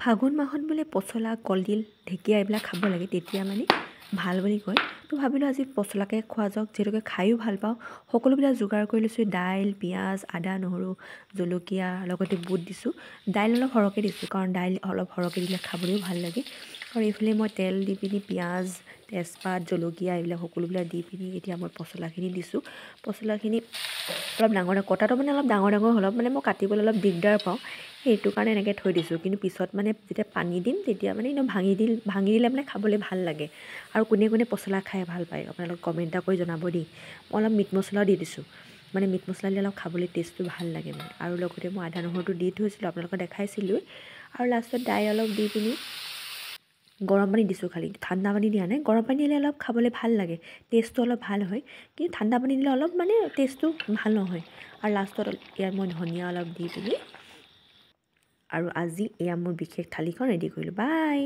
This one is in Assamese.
ফাগুন মাহত বোলে পচলা কলডিল ঢেকীয়া এইবিলাক খাব লাগে তেতিয়া মানে ভাল বুলি কয় তো ভাবিলোঁ আজি পচলাকে খোৱা যাওক যিহেতুকে খায়ো ভাল পাওঁ সকলোবিলাক যোগাৰ কৰি লৈছোঁ দাইল পিঁয়াজ আদা নহৰু জলকীয়া লগতে বুট দিছোঁ দাইল অলপ সৰহকৈ দিছোঁ কাৰণ দাইল অলপ সৰহকৈ দিলে খাবলৈও ভাল লাগে আৰু এইফালে মই তেল দি পিনি পিঁয়াজ তেজপাত জলকীয়া এইবিলাক সকলোবিলাক দি পিনি এতিয়া মই পচলাখিনি দিছোঁ পচলাখিনি অলপ ডাঙৰ কটাটো মানে অলপ ডাঙৰ অলপ মানে মই কাটিবলৈ অলপ দিগদাৰ পাওঁ সেইটো কাৰণে এনেকৈ থৈ দিছোঁ কিন্তু পিছত মানে যেতিয়া পানী দিম তেতিয়া মানে একদম ভাঙি দিলে মানে খাবলৈ ভাল লাগে আৰু কোনে কোনে পচলা খাই ভাল পায় আপোনালোক কমেণ্ট এটা কৰি জনাব দেই মই অলপ মিট মছলাও দি দিছোঁ মানে মিট মছলা দিলে অলপ খাবলৈ টেষ্টটো ভাল লাগে মানে আৰু লগতে মই আদা নহৰুটো দি থৈছিলোঁ আপোনালোকক দেখাইছিলোঁ আৰু লাষ্টত দাইল অলপ দি পিনি গৰম পানী দিছোঁ খালি ঠাণ্ডা পানী দিয়া নাই গৰম পানী দিলে অলপ খাবলৈ ভাল লাগে টেষ্টটো অলপ ভাল হয় কিন্তু ঠাণ্ডা পানী দিলে অলপ মানে টেষ্টটো ভাল নহয় আৰু লাষ্টত ইয়াত মই ধনিয়া অলপ দি পিনি আৰু আজি এয়া মোৰ বিশেষ থালিখন ৰেডি কৰিলোঁ বাই